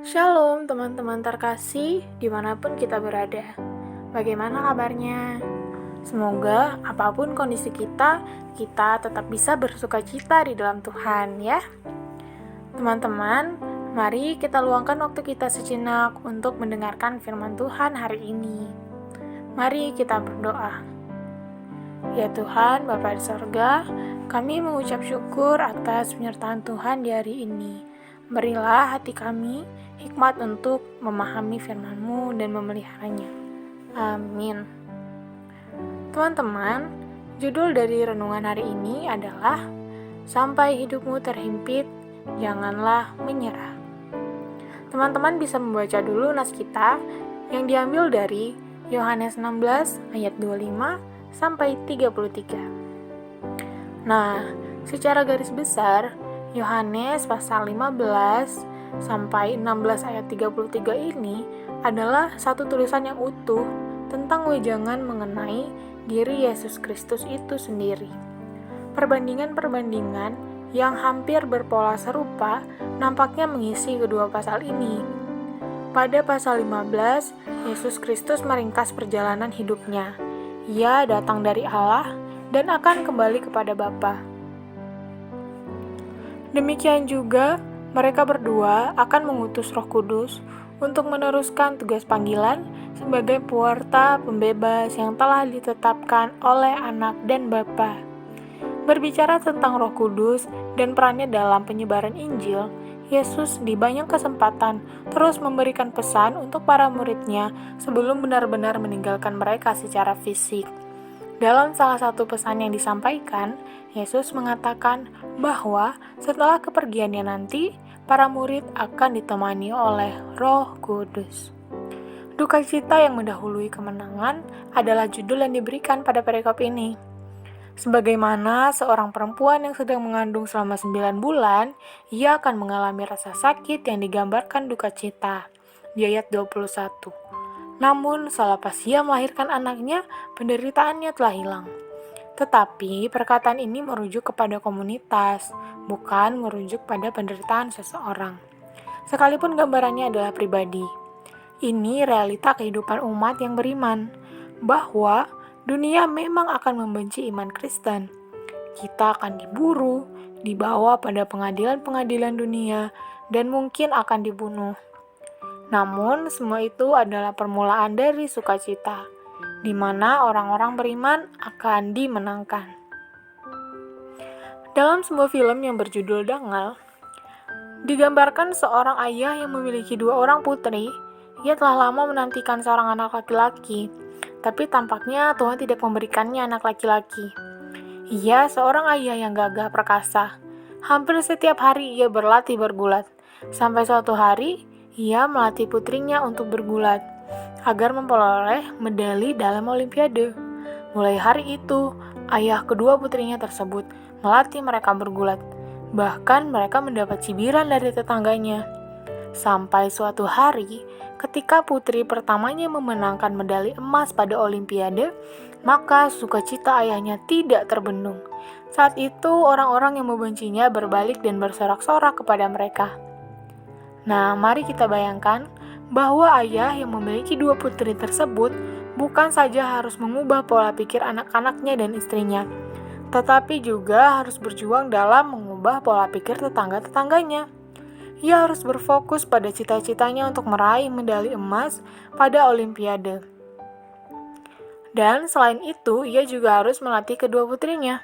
Shalom teman-teman terkasih dimanapun kita berada. Bagaimana kabarnya? Semoga apapun kondisi kita tetap bisa bersuka cita di dalam Tuhan ya. Teman-teman, mari kita luangkan waktu kita sejenak untuk mendengarkan firman Tuhan hari ini. Mari kita berdoa. Ya Tuhan, Bapa di sorga, kami mengucap syukur atas penyertaan Tuhan di hari ini. Berilah hati kami hikmat untuk memahami firman-Mu dan memeliharanya. Amin. Teman-teman, judul dari renungan hari ini adalah Sampai hidupmu terhimpit, janganlah menyerah. Teman-teman bisa membaca dulu nas kita yang diambil dari Yohanes 16 ayat 25 sampai 33. Nah, secara garis besar, Yohanes pasal 15 sampai 16 ayat 33 ini adalah satu tulisan yang utuh tentang wejangan mengenai diri Yesus Kristus itu sendiri. Perbandingan-perbandingan yang hampir berpola serupa nampaknya mengisi kedua pasal ini. Pada pasal 15, Yesus Kristus meringkas perjalanan hidupnya. Ia datang dari Allah dan akan kembali kepada Bapa. Demikian juga, mereka berdua akan mengutus Roh Kudus untuk meneruskan tugas panggilan sebagai pewarta pembebas yang telah ditetapkan oleh Anak dan Bapa. Berbicara tentang Roh Kudus dan perannya dalam penyebaran Injil, Yesus di banyak kesempatan terus memberikan pesan untuk para murid-Nya sebelum benar-benar meninggalkan mereka secara fisik. Dalam salah satu pesan yang disampaikan, Yesus mengatakan bahwa setelah kepergiannya nanti, para murid akan ditemani oleh Roh Kudus. Duka cita yang mendahului kemenangan adalah judul yang diberikan pada perikop ini. Sebagaimana seorang perempuan yang sedang mengandung selama 9 bulan, ia akan mengalami rasa sakit yang digambarkan duka cita. Di ayat 21. Namun, selepas ia melahirkan anaknya, penderitaannya telah hilang. Tetapi, perkataan ini merujuk kepada komunitas, bukan merujuk pada penderitaan seseorang. Sekalipun gambarannya adalah pribadi. Ini realita kehidupan umat yang beriman, bahwa dunia memang akan membenci iman Kristen. Kita akan diburu, dibawa pada pengadilan-pengadilan dunia, dan mungkin akan dibunuh. Namun, semua itu adalah permulaan dari sukacita, di mana orang-orang beriman akan dimenangkan. Dalam sebuah film yang berjudul Dangal, digambarkan seorang ayah yang memiliki 2 orang putri. Ia telah lama menantikan seorang anak laki-laki, tapi tampaknya Tuhan tidak memberikannya anak laki-laki. Ia seorang ayah yang gagah perkasa. Hampir setiap hari ia berlatih bergulat. Sampai suatu hari, ia melatih putrinya untuk bergulat, agar memperoleh medali dalam Olimpiade. Mulai hari itu, ayah kedua putrinya tersebut melatih mereka bergulat. Bahkan mereka mendapat cibiran dari tetangganya. Sampai suatu hari, ketika putri pertamanya memenangkan medali emas pada Olimpiade, maka sukacita ayahnya tidak terbendung. Saat itu, orang-orang yang membencinya berbalik dan bersorak-sorak kepada mereka. Nah, mari kita bayangkan bahwa ayah yang memiliki 2 putri tersebut bukan saja harus mengubah pola pikir anak-anaknya dan istrinya, tetapi juga harus berjuang dalam mengubah pola pikir tetangga-tetangganya. Ia harus berfokus pada cita-citanya untuk meraih medali emas pada Olimpiade. Dan selain itu, ia juga harus melatih kedua putrinya.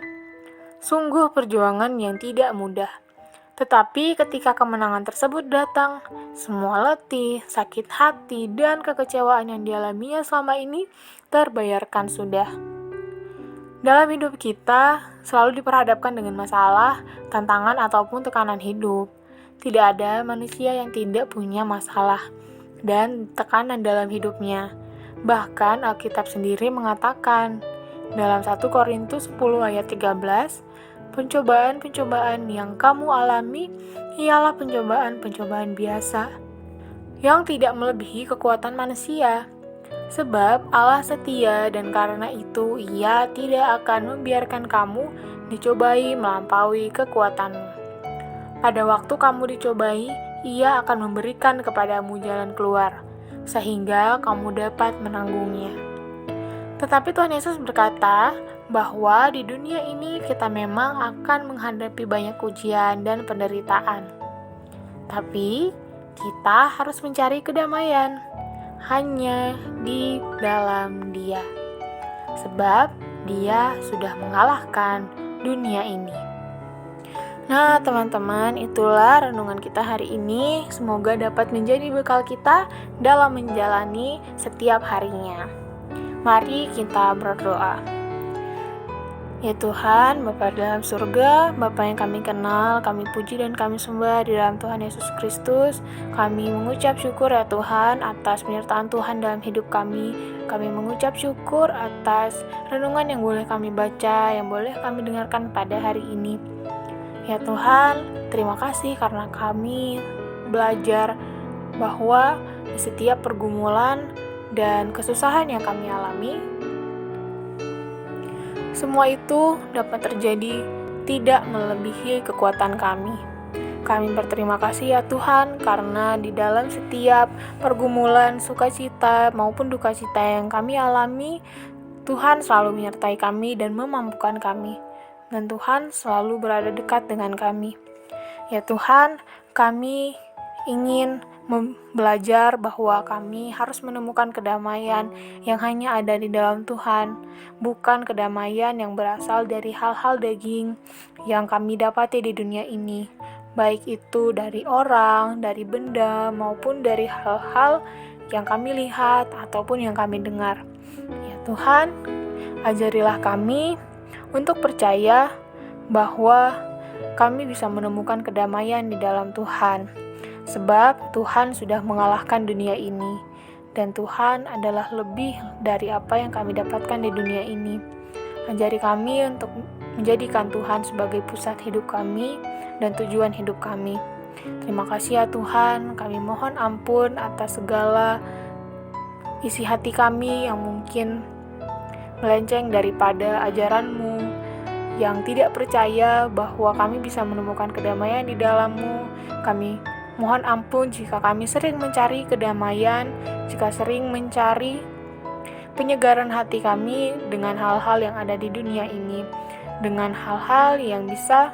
Sungguh perjuangan yang tidak mudah. Tetapi ketika kemenangan tersebut datang, semua letih, sakit hati, dan kekecewaan yang dialaminya selama ini terbayarkan sudah. Dalam hidup kita, selalu diperhadapkan dengan masalah, tantangan, ataupun tekanan hidup. Tidak ada manusia yang tidak punya masalah dan tekanan dalam hidupnya. Bahkan Alkitab sendiri mengatakan, dalam 1 Korintus 10 ayat 13, pencobaan-pencobaan yang kamu alami ialah pencobaan-pencobaan biasa, yang tidak melebihi kekuatan manusia. Sebab Allah setia dan karena itu Ia tidak akan membiarkan kamu dicobai melampaui kekuatanmu. Pada waktu kamu dicobai, Ia akan memberikan kepadamu jalan keluar, sehingga kamu dapat menanggungnya. Tetapi Tuhan Yesus berkata bahwa di dunia ini kita memang akan menghadapi banyak ujian dan penderitaan. Tapi kita harus mencari kedamaian hanya di dalam Dia, sebab Dia sudah mengalahkan dunia ini. Nah, teman-teman, itulah renungan kita hari ini. Semoga dapat menjadi bekal kita dalam menjalani setiap harinya. Mari kita berdoa. Ya Tuhan, Bapa dalam surga, Bapa yang kami kenal, kami puji dan kami sembah di dalam Tuhan Yesus Kristus. Kami mengucap syukur ya Tuhan atas penyertaan Tuhan dalam hidup kami. Kami mengucap syukur atas renungan yang boleh kami baca, yang boleh kami dengarkan pada hari ini. Ya Tuhan, terima kasih karena kami belajar bahwa di setiap pergumulan dan kesusahan yang kami alami, semua itu dapat terjadi tidak melebihi kekuatan kami. Kami berterima kasih ya Tuhan karena di dalam setiap pergumulan, sukacita maupun dukacita yang kami alami, Tuhan selalu menyertai kami dan memampukan kami. Dan Tuhan selalu berada dekat dengan kami. Ya Tuhan, kami ingin belajar bahwa kami harus menemukan kedamaian yang hanya ada di dalam Tuhan, bukan kedamaian yang berasal dari hal-hal daging yang kami dapati di dunia ini, baik itu dari orang, dari benda, maupun dari hal-hal yang kami lihat ataupun yang kami dengar. Ya Tuhan, ajarilah kami untuk percaya bahwa kami bisa menemukan kedamaian di dalam Tuhan. Sebab Tuhan sudah mengalahkan dunia ini, dan Tuhan adalah lebih dari apa yang kami dapatkan di dunia ini. Ajari kami untuk menjadikan Tuhan sebagai pusat hidup kami dan tujuan hidup kami. Terima kasih ya Tuhan, kami mohon ampun atas segala isi hati kami yang mungkin melenceng daripada ajaran-Mu, yang tidak percaya bahwa kami bisa menemukan kedamaian di dalam-Mu. Kami mohon ampun jika kami sering mencari kedamaian, jika sering mencari penyegaran hati kami dengan hal-hal yang ada di dunia ini, dengan hal-hal yang bisa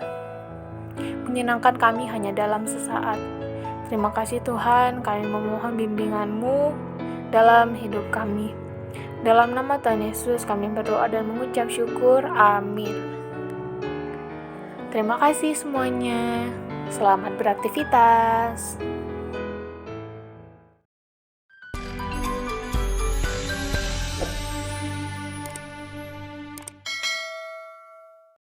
menyenangkan kami hanya dalam sesaat. Terima kasih Tuhan, kami memohon bimbingan-Mu dalam hidup kami. Dalam nama Tuhan Yesus kami berdoa dan mengucap syukur. Amin. Terima kasih semuanya. Selamat beraktivitas.